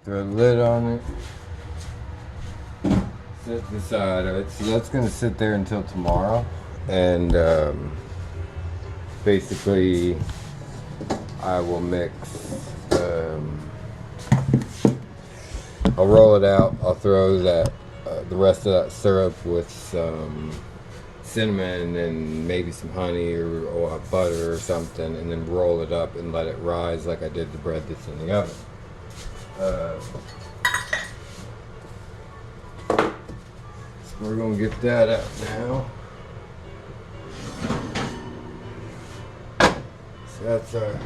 Throw the lid on it. Set the side of it. So that's going to sit there until tomorrow. And basically, I will mix. I'll roll it out. I'll throw that the rest of that syrup with some cinnamon and maybe some honey or butter or something, and then roll it up and let it rise like I did the bread that's in the oven. So we're gonna get that out now. So that's our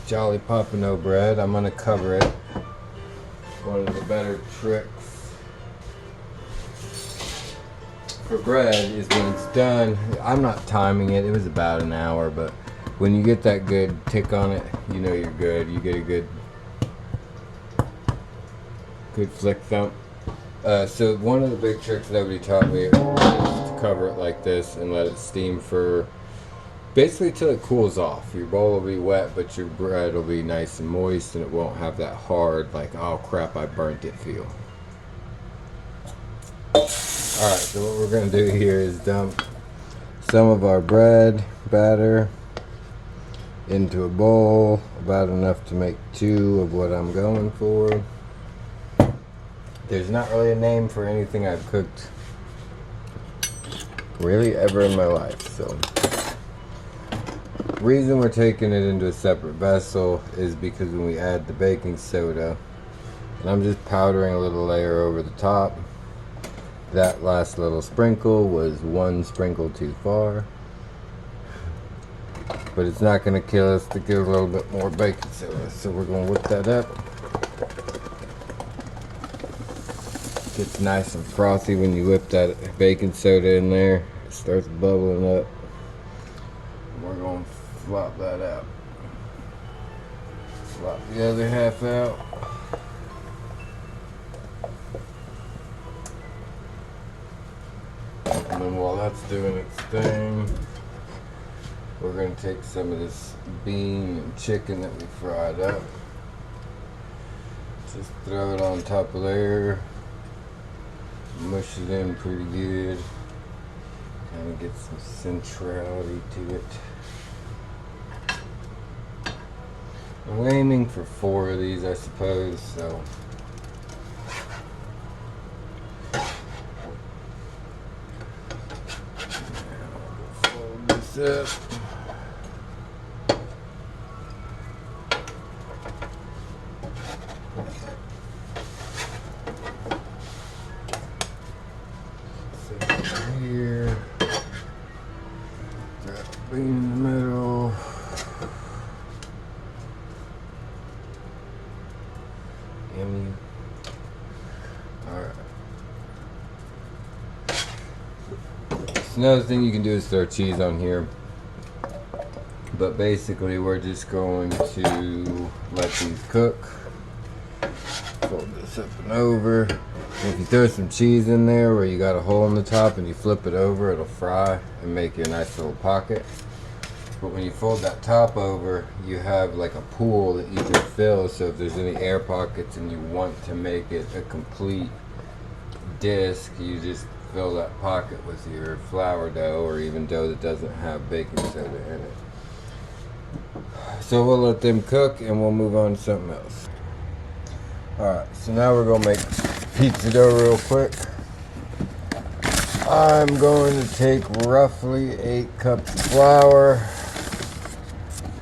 Jolly Pompano bread. I'm gonna cover it. One of the better tricks for bread is when it's done. I'm not timing it. It was about an hour, but when you get that good tick on it, you know you're good. You get a good flick thump. So one of the big tricks nobody taught me is to cover it like this and let it steam for basically till it cools off. Your bowl will be wet, but your bread will be nice and moist, and it won't have that hard, like, oh crap, I burnt it feel. Alright, so what we're going to do here is dump some of our bread batter into a bowl, about enough to make 2 of what I'm going for. There's not really a name for anything I've cooked really ever in my life, so the reason we're taking it into a separate vessel is because when we add the baking soda, and I'm just powdering a little layer over the top, that last little sprinkle was 1 sprinkle too far, but it's not going to kill us to get a little bit more baking soda, so we're going to whip that up. Gets nice and frothy when you whip that baking soda in there. It starts bubbling up. We're going to flop that out. Flop the other half out. And then while that's doing its thing, we're going to take some of this bean and chicken that we fried up. Just throw it on top of there. Mush it in pretty good. Kind of get some centrality to it. I'm aiming for 4 of these, I suppose, so. Now, fold this up. Here, that bean in the middle. Yummy. Alright. So another thing you can do is throw cheese on here. But basically we're just going to let these cook. Fold this up and over. If you throw some cheese in there where you got a hole in the top and you flip it over, it'll fry and make you a nice little pocket. But when you fold that top over, you have like a pool that you can fill, so if there's any air pockets and you want to make it a complete disc, you just fill that pocket with your flour dough or even dough that doesn't have baking soda in it. So we'll let them cook and we'll move on to something else. Alright, so now we're going to make pizza dough real quick. I'm going to take roughly 8 cups of flour.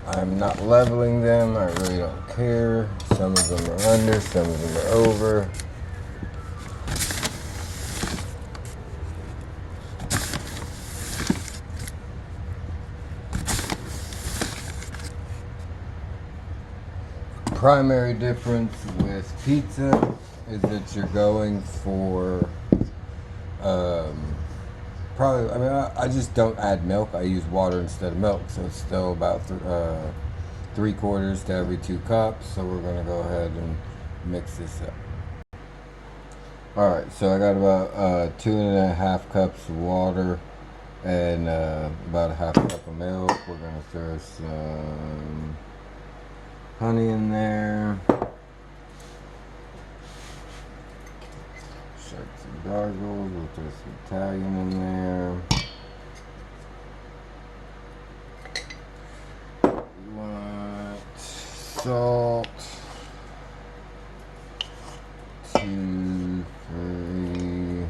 I'm not leveling them, I really don't care. Some of them are under, some of them are over. Primary difference with pizza is that you're going for probably, I mean, I just don't add milk. I use water instead of milk, so it's still about 3/4 to every 2 cups. So we're gonna go ahead and mix this up. All right, so I got about 2.5 cups of water and about a 1/2 cup of milk. We're gonna throw some honey in there. sharks and gargles. We'll throw some Italian in there. We want salt. 2, 3,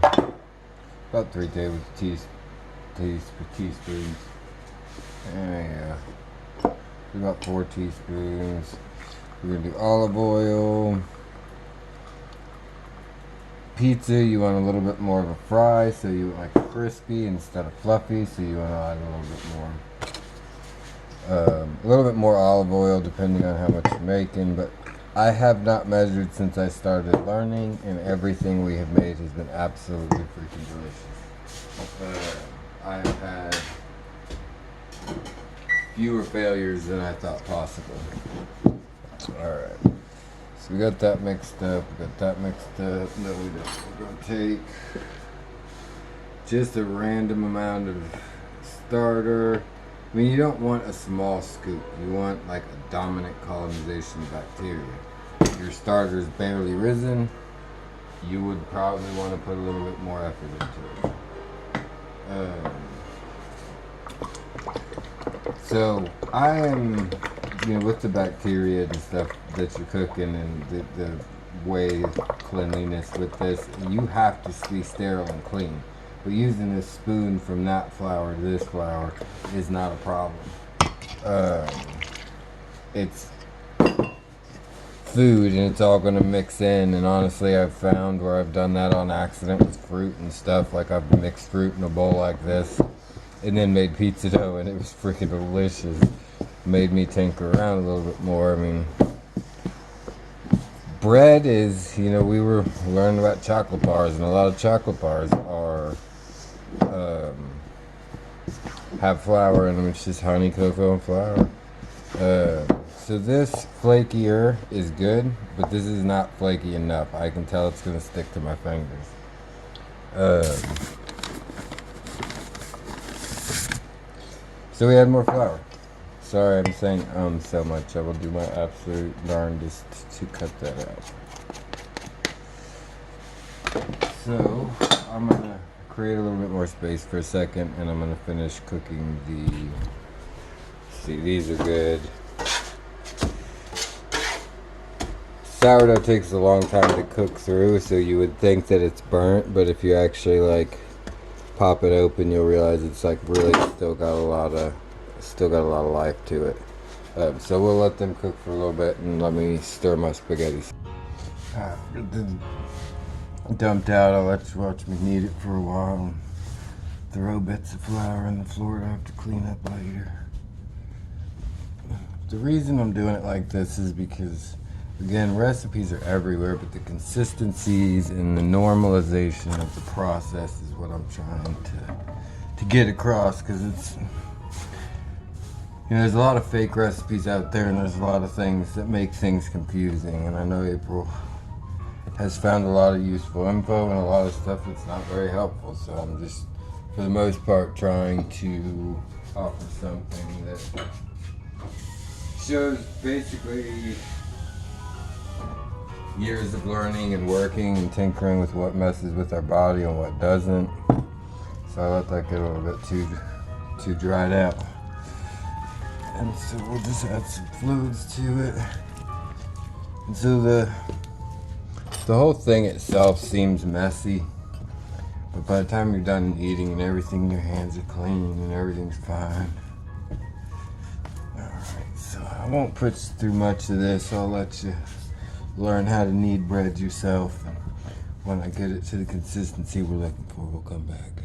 about 3 teaspoons. There you go. About 4 teaspoons. We're gonna do olive oil. Pizza, you want a little bit more of a fry, so you like crispy instead of fluffy, so you want to add a little bit more olive oil depending on how much you're making. But I have not measured since I started learning, and everything we have made has been absolutely freaking delicious. I have had fewer failures than I thought possible. Alright, so we got that mixed up. Now we're going to take just a random amount of starter. I mean, you don't want a small scoop. You want like a dominant colonization of bacteria. If your starter is barely risen, you would probably want to put a little bit more effort into it. So I am, with the bacteria and stuff that you're cooking and the way cleanliness with this, you have to be sterile and clean. But using this spoon from that flour to this flour is not a problem. It's food and it's all going to mix in, and honestly I've found where I've done that on accident with fruit and stuff, like I've mixed fruit in a bowl like this and then made pizza dough, and it was freaking delicious. Made me tinker around a little bit more. I mean, bread is, we were learning about chocolate bars, and a lot of chocolate bars are have flour in them. It's just honey, cocoa, and flour. So this flakier is good, but this is not flaky enough. I can tell it's going to stick to my fingers. So we add more flour. Sorry, I'm saying so much. I will do my absolute darndest to cut that out. So I'm going to create a little bit more space for a second, and I'm going to finish cooking see, these are good. Sourdough takes a long time to cook through, so you would think that it's burnt, but if you actually pop it open, you'll realize it's really still got a lot of life to it. So we'll let them cook for a little bit, and let me stir my spaghetti. Get them dumped out. I'll let you watch me knead it for a while and throw bits of flour on the floor to have to clean up later. The reason I'm doing it like this is because, again, recipes are everywhere, but the consistencies and the normalization of the process is what I'm trying to get across, because it's, there's a lot of fake recipes out there, and there's a lot of things that make things confusing, and I know April has found a lot of useful info and a lot of stuff that's not very helpful, so I'm just, for the most part, trying to offer something that shows basically years of learning and working and tinkering with what messes with our body and what doesn't. So I let that get a little bit too dried out. And so we'll just add some fluids to it. And so the whole thing itself seems messy, but by the time you're done eating and everything, your hands are clean and everything's fine. Alright, so I won't put through much of this. I'll let you learn how to knead bread yourself, and when I get it to the consistency we're looking for, we'll come back.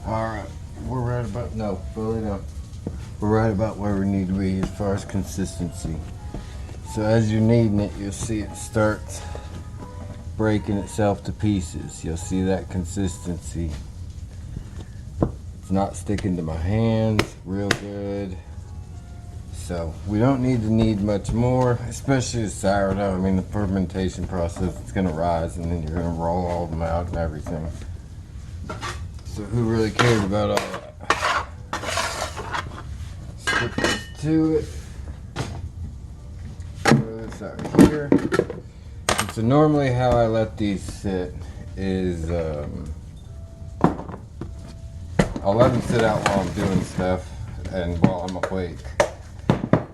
Alright, we're right about, no, fully done. We're right about where we need to be as far as consistency. So as you're kneading it, you'll see it starts breaking itself to pieces. You'll see that consistency. It's not sticking to my hands real good. So we don't need to knead much more, especially with sourdough. I mean, the fermentation process, it's gonna rise, and then you're gonna roll all of them out and everything. So who really cares about all that? Stick this to it. Throw this out here. And so normally how I let these sit is I'll let them sit out while I'm doing stuff and while I'm awake.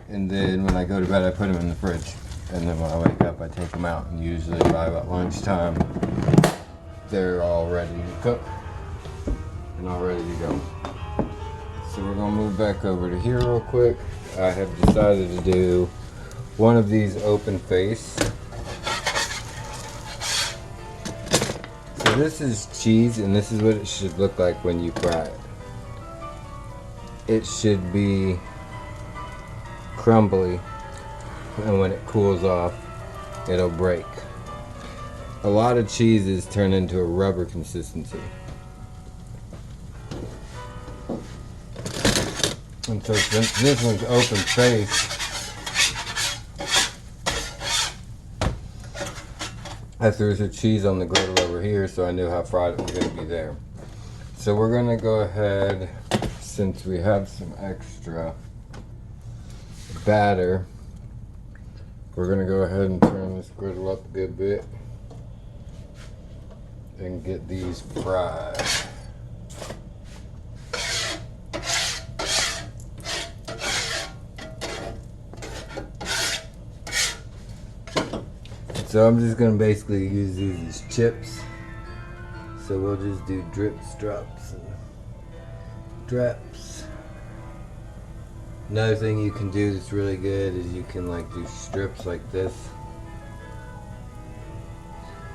And then when I go to bed, I put them in the fridge. And then when I wake up, I take them out. And usually by about lunchtime, they're all ready to cook and all ready to go. So we're gonna move back over to here real quick. I have decided to do one of these open face. So this is cheese, and this is what it should look like when you fry it. It should be crumbly, and when it cools off, it'll break. A lot of cheeses turn into a rubber consistency. And so since this one's open face, I threw some cheese on the griddle over here so I knew how fried it was going to be there. So we're going to go ahead, since we have some extra batter, we're going to go ahead and turn this griddle up a good bit and get these fried. So I'm just going to basically use these as chips. So we'll just do drips, drops, and draps. Another thing you can do that's really good is you can like do strips like this.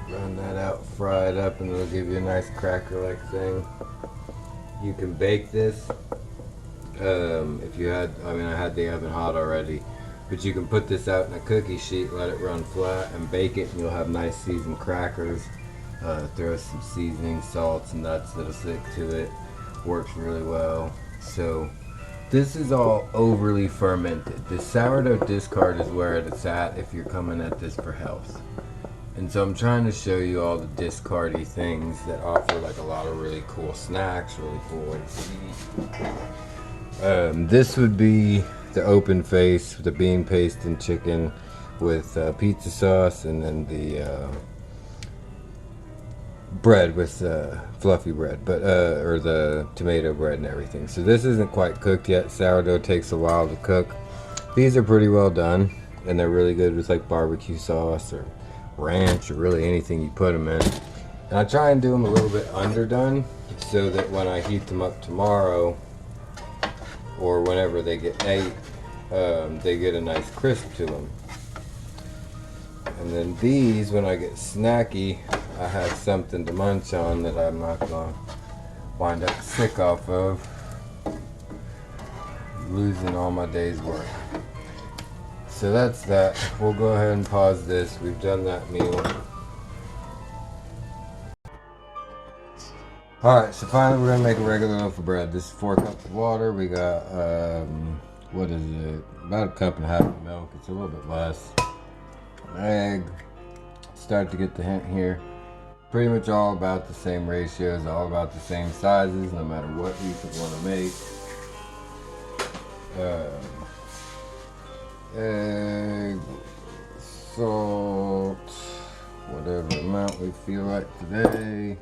Run that out, fry it up, and it'll give you a nice cracker-like thing. You can bake this. If you had, I had the oven hot already. But you can put this out in a cookie sheet, let it run flat, and bake it, and you'll have nice seasoned crackers. Throw some seasoning, salts, and nuts that'll stick to it. Works really well. So this is all overly fermented. The sourdough discard is where it's at if you're coming at this for health. And so I'm trying to show you all the discardy things that offer like a lot of really cool snacks, really cool ways to eat. This would be the open face with the bean paste and chicken with pizza sauce, and then the bread with fluffy bread, but or the tomato bread and everything. So this isn't quite cooked yet. Sourdough takes a while to cook. These are pretty well done, and they're really good with like barbecue sauce or ranch or really anything you put them in. And I try and do them a little bit underdone so that when I heat them up tomorrow or whenever they get ate, they get a nice crisp to them. And then these, when I get snacky, I have something to munch on that I'm not going to wind up sick off of, losing all my day's work. So that's that. We'll go ahead and pause this. We've done that meal. Alright, so finally we're going to make a regular loaf of bread. This is 4 cups of water. We got, what is it? About 1.5 cups of milk. It's a little bit less. An egg. Start to get the hint here. Pretty much all about the same ratios, all about the same sizes, no matter what you could want to make. Egg, salt, whatever amount we feel like today.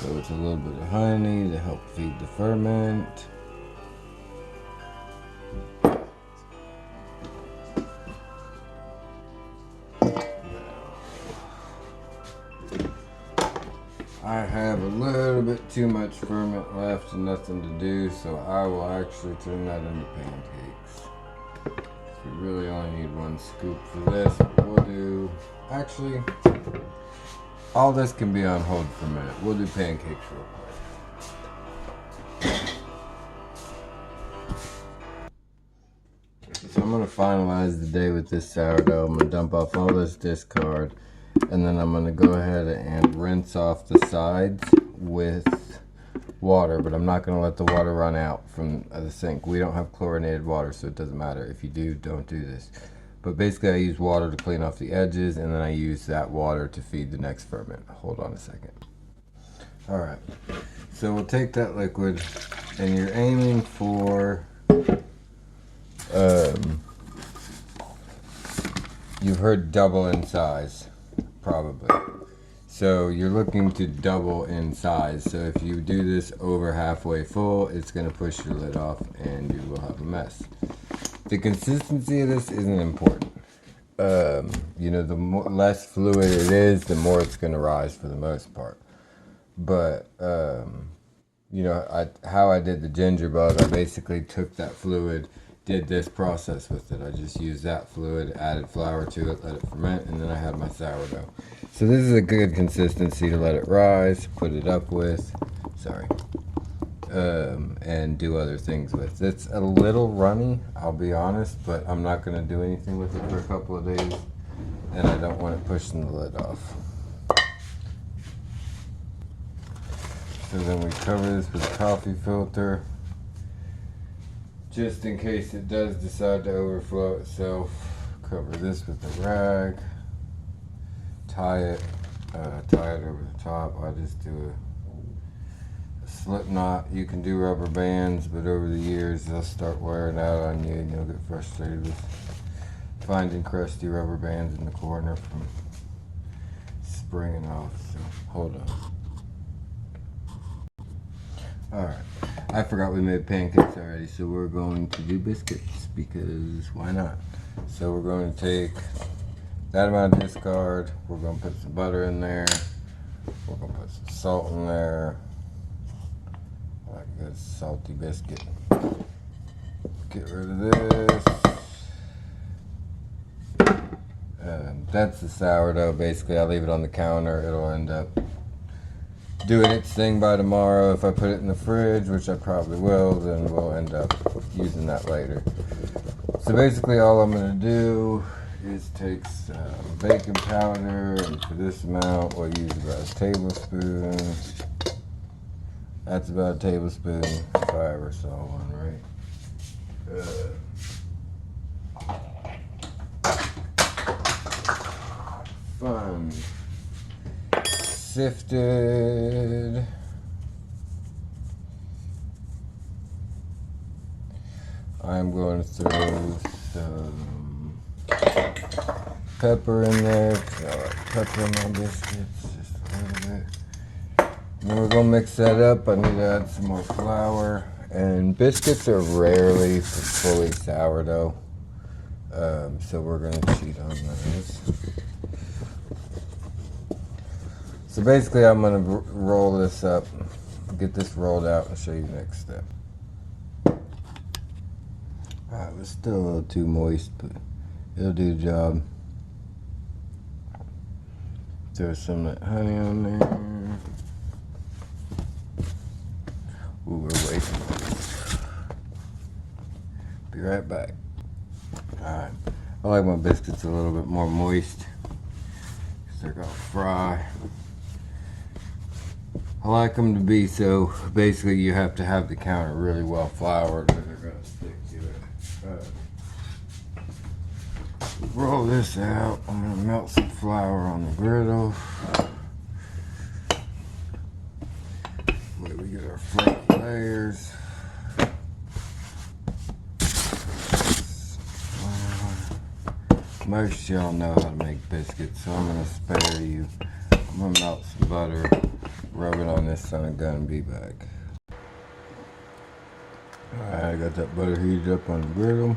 Go with a little bit of honey to help feed the ferment. I have a little bit too much ferment left and nothing to do, so I will actually turn that into pancakes. We really only need 1 scoop for this, but we'll do, actually, all this can be on hold for a minute. We'll do pancakes real quick. So I'm going to finalize the day with this sourdough. I'm going to dump off all this discard, and then I'm going to go ahead and rinse off the sides with water, but I'm not going to let the water run out from the sink. We don't have chlorinated water, so it doesn't matter. If you do, don't do this. But basically I use water to clean off the edges, and then I use that water to feed the next ferment. Hold on a second. Alright, so we'll take that liquid, and you're aiming for, you've heard double in size, probably. So you're looking to double in size. So if you do this over halfway full, it's going to push your lid off and you will have a mess. The consistency of this isn't important. You know, the less fluid it is, the more it's going to rise for the most part. But, you know, how I did the ginger bug, I basically took that fluid, did this process with it. I just used that fluid, added flour to it, let it ferment, and then I had my sourdough. So this is a good consistency to let it rise, put it up with, and do other things with. It's a little runny, I'll be honest, but I'm not going to do anything with it for a couple of days, and I don't want it pushing the lid off. So then we cover this with a coffee filter, just in case it does decide to overflow itself. Cover this with a rag, tie it over the top. I just do a slip knot. You can do rubber bands, but over the years they'll start wearing out on you and you'll get frustrated with finding crusty rubber bands in the corner from springing off. So hold on. Alright, I forgot we made pancakes already, so we're going to do biscuits because why not? So we're going to take that amount of discard, we're going to put some butter in there, we're going to put some salt in there. I like a good salty biscuit. Get rid of this. That's the sourdough. Basically, I'll leave it on the counter. It'll end up doing its thing by tomorrow. If I put it in the fridge, which I probably will, then we'll end up using that later. So basically all I'm going to do is take some baking powder, and for this amount we'll use about a tablespoon. That's about a tablespoon if I ever saw one, right? Fun. Sifted. I'm going to throw some pepper in there, because I like pepper in my biscuits, just a little bit. And then we're going to mix that up. I need to add some more flour. And biscuits are rarely fully sourdough, so we're going to cheat on those. So basically I'm going to roll this up, get this rolled out, and show you the next step. It was still a little too moist, but it'll do the job. Throw some of that honey on there. Ooh, we're waiting for this. Be right back. Alright, I like my biscuits a little bit more moist, because they're going to fry. I like them to be, so basically you have to have the counter really well floured or they're going to stick to it. Roll this out. I'm going to melt some flour on the griddle. Wait, we get our flat layers. Most of y'all know how to make biscuits, so I'm going to spare you. I'm going to melt some butter, rub it on this son of a gun, and be back. Alright, I got that butter heated up on the griddle.